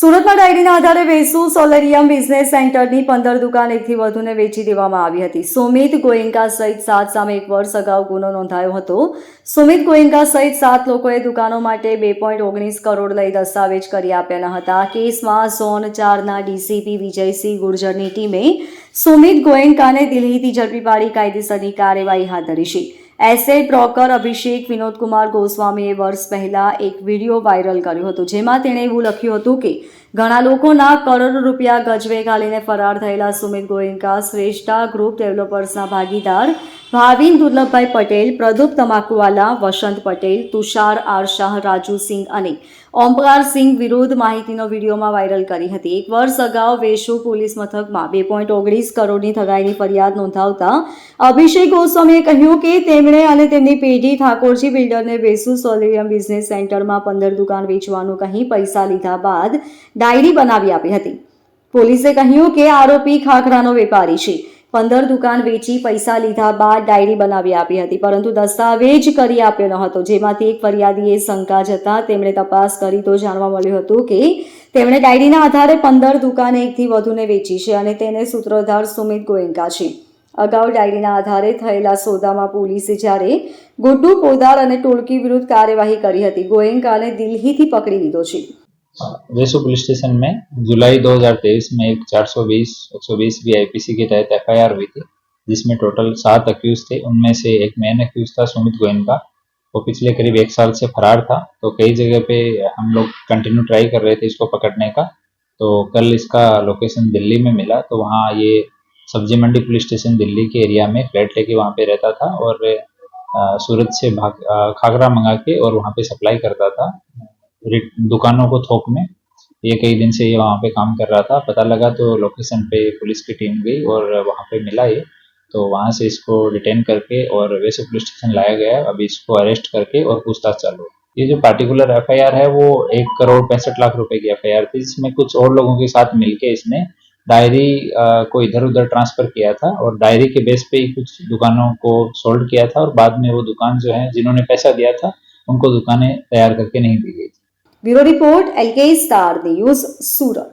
સુરતમાં ડાયરીના આધારે Vesu solarium business સેન્ટરની 15 દુકાન એકથી વધુને વેચી દેવામાં આવી હતી. સુમિત ગોયંકા સહિત 7 સામે 1 વર્ષ અગાઉ ગુનો નોંધાયો હતો. સુમિત ગોયંકા સહિત 7 લોકોએ દુકાનો માટે 2.19 કરોડ લઈ દસ્તાવેજ કરી આપ્યા ન હતા. કેસમાં ઝોન 4ના ડીસીપી વિજયસિંહ ગુર્જરની ટીમે સુમિત ગોયંકાને દિલ્હીથી ઝડપી પાડી કાયદેસરની કાર્યવાહી હાથ ધરી છે. એસેટ બ્રોકર અભિષેક વિનોદકુમાર ગોસ્વામીએ વર્ષ પહેલા એક વિડીયો વાયરલ કર્યો હતો, જેમાં તેણે એવું લખ્યું હતું કે ઘણા લોકોના કરોડ રૂપિયા ગજવે ઘાલીને ફરાર થયેલા સુમિત ગોયંકા શ્રેષ્ઠા ગ્રુપ ડેવલપર્સના ભાગીદાર ભાવિન દુર્લભભાઈ પટેલ, પ્રદુપ તમાકુવાલા, વસંત પટેલ, તુષાર આર શાહ, રાજુ સિંહ અને ઓમકાર સિંહ વિરુદ્ધ માહિતીનો વિડીયોમાં વાયરલ કરી હતી. 1 વર્ષ અગાઉ વેસુ પોલીસ મથકમાં 2.19 કરોડની ઠગાઈની ફરિયાદ નોંધાવતા અભિષેક ગોસ્વામીએ કહ્યું કે તેમણે અને તેમની પેઢી ઠાકોરજી બિલ્ડરને વેસુ સોલેરિયમ બિઝનેસ સેન્ટરમાં 15 દુકાન વેચવાનું કહી પૈસા લીધા બાદ ડાયરી બનાવી આપી હતી. પોલીસે કહ્યું કે આરોપી ખાખરાનો વેપારી છે. 15 દુકાન વેચી પૈસા લીધા બાદ ડાયરી બનાવી આપી હતી, પરંતુ દસ્તાવેજ કરી આપ્યો ન હતો. જેમાંથી એક ફરિયાદીએ શંકા જતા તેમણે તપાસ કરી તો જાણવા મળ્યું હતું કે તેમણે ડાયરીના આધારે 15 દુકાન એકથી વધુને વેચી છે અને તેને સૂત્રધાર સુમિત ગોયંકા છે. અગાઉ ડાયરીના આધારે થયેલા સોદામાં પોલીસે જ્યારે ગુડ્ડુ પોદાર અને ટોળકી વિરુદ્ધ કાર્યવાહી કરી હતી. ગોયંકાને દિલ્હીથી પકડી લીધો છે. वेसु पुलिस स्टेशन में जुलाई 2023 में एक 420 भी आईपीसी के तहत एफआईआर हुई थी, जिसमें टोटल 7 अक्यूज थे. उनमें से एक मेन अक्यूज था सुमित गोयनका. वो पिछले करीब 1 साल से फरार था. तो कई जगह पे हम लोग कंटिन्यू ट्राई कर रहे थे इसको पकड़ने का. तो कल इसका लोकेशन दिल्ली में मिला. तो वहाँ ये सब्जी मंडी पुलिस स्टेशन दिल्ली के एरिया में फ्लैट लेके वहाँ पे रहता था और सूरत से खागरा मंगा के और वहाँ पे सप्लाई करता था दुकानों को थोक में. ये कई दिन से ये वहाँ पे काम कर रहा था. पता लगा तो लोकेशन पे पुलिस की टीम गई और वहाँ पे मिला ये. तो वहाँ से इसको डिटेन करके और वैसे पुलिस स्टेशन लाया गया. अभी इसको अरेस्ट करके और पूछताछ चालू है. ये जो पार्टिकुलर एफआईआर है वो 1,65,00,000 रुपए की एफआईआर थी, जिसमें कुछ और लोगों के साथ मिलके इसने डायरी को इधर उधर ट्रांसफर किया था और डायरी के बेस पे ही कुछ दुकानों को सोल्ड किया था और बाद में वो दुकान जो है जिन्होंने पैसा दिया था उनको दुकानें तैयार करके नहीं दी गई थी. Bureau report LK star news, सूरत.